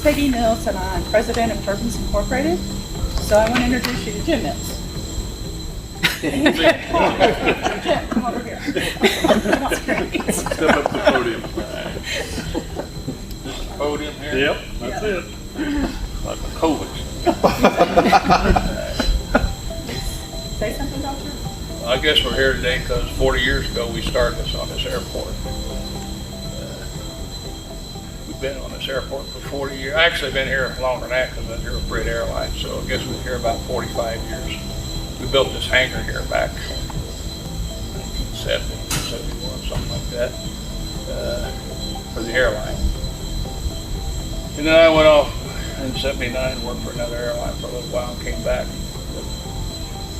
Peggy Mills, and I'm president of Turbines Incorporated. So I want to introduce you to Jim Mills. Jim, come over here. Step up to the podium. Podium here? Yep, that's it. Like a COVID. Say something, Doctor? I guess we're here today because 40 years ago we started this on this airport. We've been on this airport for 40 years. Actually, been here longer than that because I've been here with Brit Airlines, so I guess we've been here about 45 years. We built this hangar here back 1970, 71, something like that, for the airline. And then I went off in 79, worked for another airline for a little while, and came back.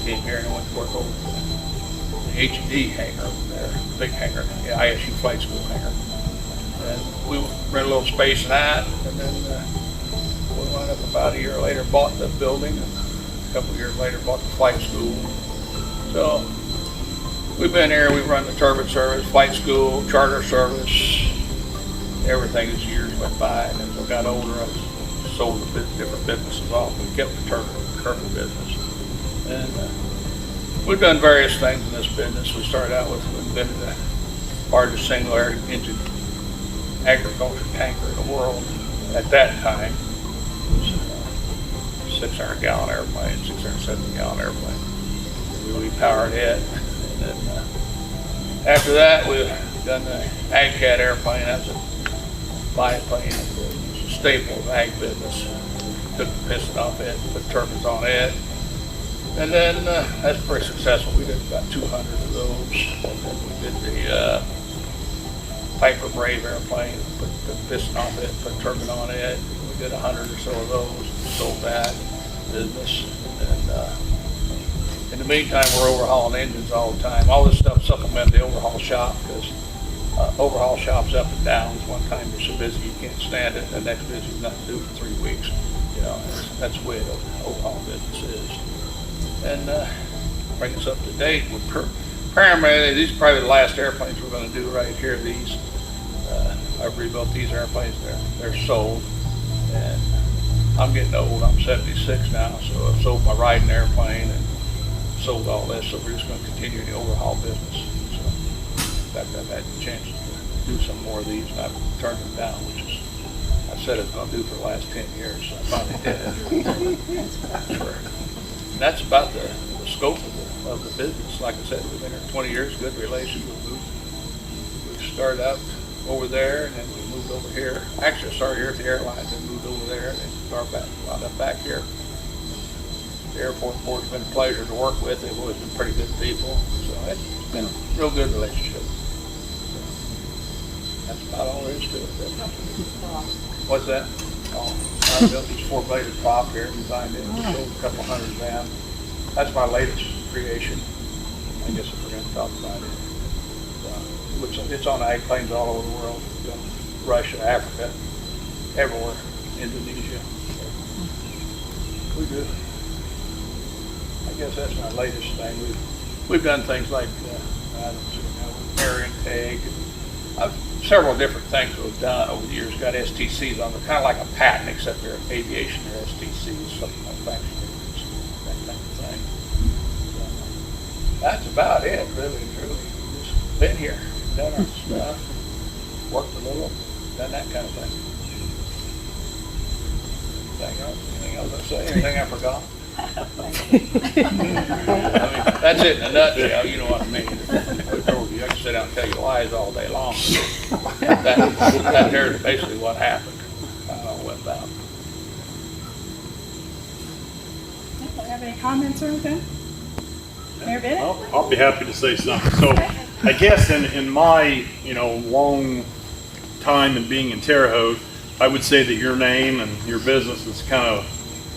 Came here and went to work over the H&D hangar over there, big hangar, the ISU flight school hangar. And we rented a little space in that, and then we wound up about a year later, bought the building, and a couple of years later bought the flight school. So we've been here, we've run the turbine service, flight school, charter service, everything as years went by, and as I got older, I sold the different businesses off. We kept the turbine business. And we've done various things in this business. We started out with, we invented the largest single engine agriculture tanker in the world at that time. It was a 600 gallon airplane, 670 gallon airplane. We powered it. And then after that, we've done the Ag Cat airplane. That's a biplane. It's a staple of ag business. Took the piston off it, put turbines on it. And then that's pretty successful. We did about 200 of those. And then we did the Piper Brave airplane, put the piston off it, put turbine on it. We did 100 or so of those, sold that business. And in the meantime, we're overhauling engines all the time. All this stuff supplemented the overhaul shop because overhaul shop's up and down. One time you're so busy you can't stand it. The next busy you've nothing to do for 3 weeks. You know, that's the way the overhaul business is. And bring us up to date with primarily, these are probably the last airplanes we're going to do right here. These, I've rebuilt these airplanes, they're sold. And I'm getting old, I'm 76 now, so I've sold my riding airplane and sold all this, so we're just going to continue the overhaul business. So, in fact, I've had the chance to do some more of these and I've turned them down, which is, I said I was going to do for the last 10 years, so I finally did it. And that's about the scope of the business. Like I said, we've been here 20 years, good relations. We started out over there and then we moved over here. Actually, I started here at the airlines and moved over there and then wound up back here. The airport board's been a pleasure to work with. They've always been pretty good people. So it's been a real good relationship. So that's about all there is to it. What's that? Oh, I built these 4-bladed prop here, designed it, sold a couple hundred of them. That's my latest creation. I guess if we're going to talk about it. It's on ag planes all over the world. Russia, Africa, everywhere, Indonesia. We do. I guess that's my latest thing. We've done things like air intake. Several different things we've done over the years. Got STCs on them, kind of like a patent, except they're aviation, they're STCs, something like that kind of thing. So, that's about it, really, truly. We've just been here, done our stuff, worked a little, done that kind of thing. Anything else I say? Anything I forgot? I mean, that's it in a nutshell, you know what I mean. I told you, I can sit down and tell you lies all day long. That there's basically what happened. How it all went about. Do you have any comments or anything? Mayor Bennett? I'll be happy to say something. So I guess in my, long time in being in Terre Haute, I would say that your name and your business has kind of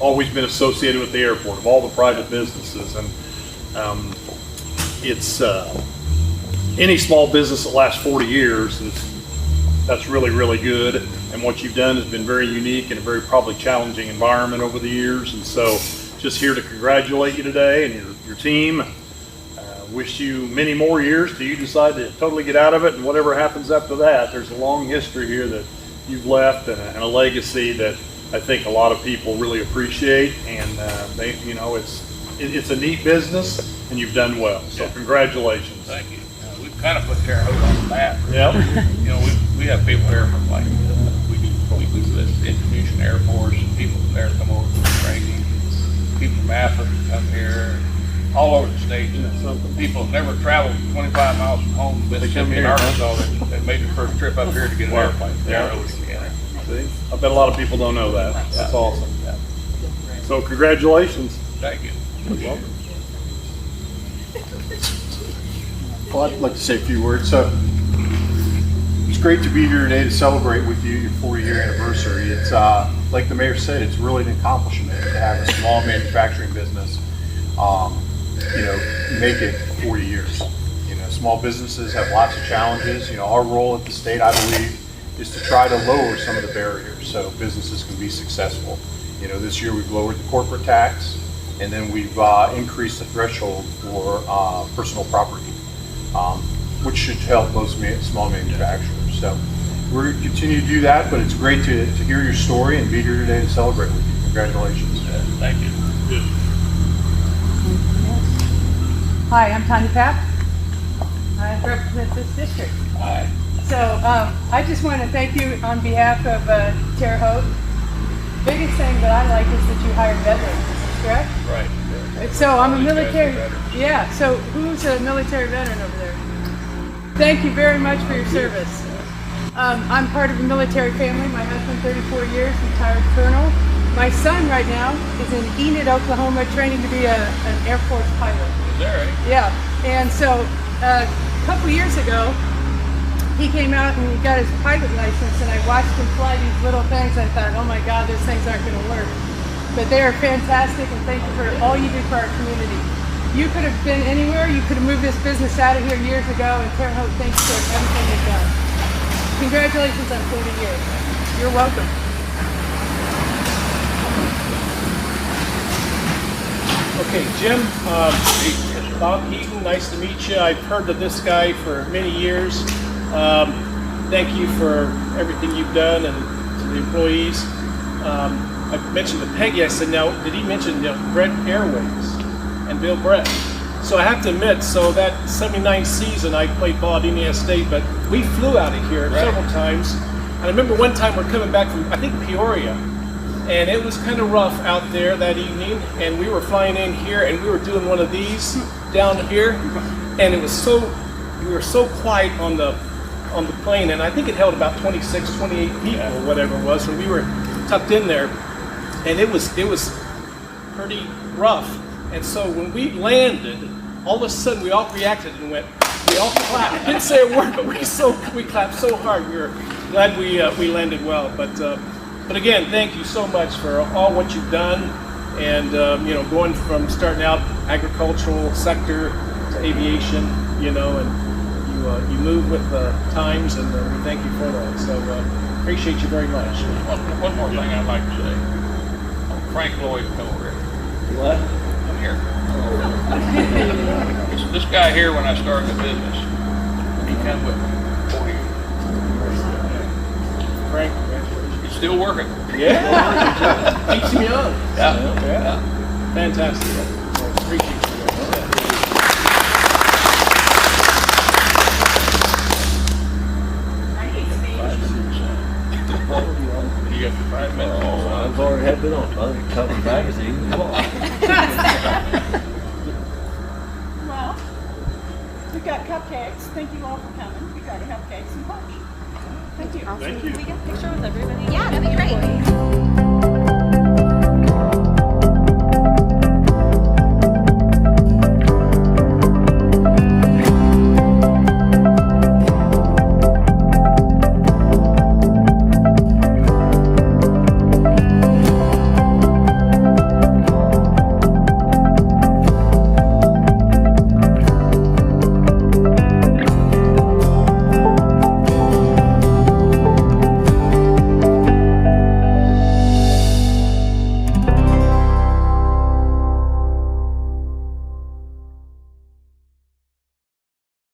always been associated with the airport of all the private businesses. And it's any small business that lasts 40 years, that's really, really good. And what you've done has been very unique in a very probably challenging environment over the years. And so just here to congratulate you today and your team. Wish you many more years till you decide to totally get out of it, and whatever happens after that, there's a long history here that you've left and a legacy that I think a lot of people really appreciate, and they, you know, it's a neat business, and you've done well. So congratulations. Thank you. We've kind of put Terre Haute on the map. Yep. You know, we have people here from like, we do this distribution airports, and people from there come over from training, people from Africa come here, all over the state. Some people have never traveled 25 miles from home, Mississippi and Arkansas, they made their first trip up here to get an airplane. Terre Haute, Indiana. See? I bet a lot of people don't know that. That's awesome. So congratulations. Thank you. You're welcome. Well, I'd like to say a few words. So it's great to be here today to celebrate with you your 40-year anniversary. It's like the mayor said, it's really an accomplishment to have a small manufacturing business, you know, make it 40 years. You know, small businesses have lots of challenges. You know, our role at the state, I believe, is to try to lower some of the barriers so businesses can be successful. You know, this year we've lowered the corporate tax, and then we've increased the threshold for personal property, which should help most small manufacturers. So we're going to continue to do that, but it's great to hear your story and be here today to celebrate with you. Congratulations. Thank you. Good. Hi, I'm TONYA. I represent this district. Hi. So I just want to thank you on behalf of Terre Haute. Biggest thing that I like is that you hired veterans, correct? Right. So I'm a Always military, veterans. yeah, so who's a military veteran over there? Thank you very much for your service. I'm part of a military family. My husband, 34 years, retired colonel. My son right now is in Enid, Oklahoma, training to be an Air Force pilot. Is that right? Yeah, and so a couple years ago, he came out and he got his pilot license, and I watched him fly these little things. I thought, oh my God, those things aren't going to work. But they are fantastic, and thank you for all you do for our community. You could have been anywhere. You could have moved this business out of here years ago, and Terre Haute, thanks for everything you've done. Congratulations on 40 years. You're welcome. Okay, Jim, Bob Heaton, nice to meet you. I've heard of this guy for many years. Thank you for everything you've done and to the employees. I mentioned to Peggy, I said, now, did he mention Brett Airways and Bill Brett? So I have to admit, so that 79 season I played ball at Indiana State, but we flew out of here several times. And I remember one time we're coming back from, I think, Peoria, and it was kind of rough out there that evening, and we were flying in here, and we were doing one of these down here, and it was so, we were so quiet on the plane, and I think it held about 26, 28 people or whatever it was, and we were tucked in there, and it was pretty rough. And so when we landed, all of a sudden we all reacted and we all clapped. Didn't say a word, but we clapped so hard. We were glad we landed well. But again, thank you so much for all what you've done, and you know, going from starting out agricultural sector to aviation, you know, and you move with the times, and we thank you for that. So appreciate you very much. One more thing I'd like to say. Frank Lloyd, come over here. What? Come here. This guy here, when I started the business, he come with me 40 years. Frank, He's still working. yeah, keeps me young. Yeah. Fantastic. Appreciate you. You got your 5 minutes. I've already had been on a couple of magazines. Well, we've got cupcakes. Thank you all for coming. We got cupcakes and punch. Thank you. Thank you. Can we get a picture with everybody? Yeah, that'd be great.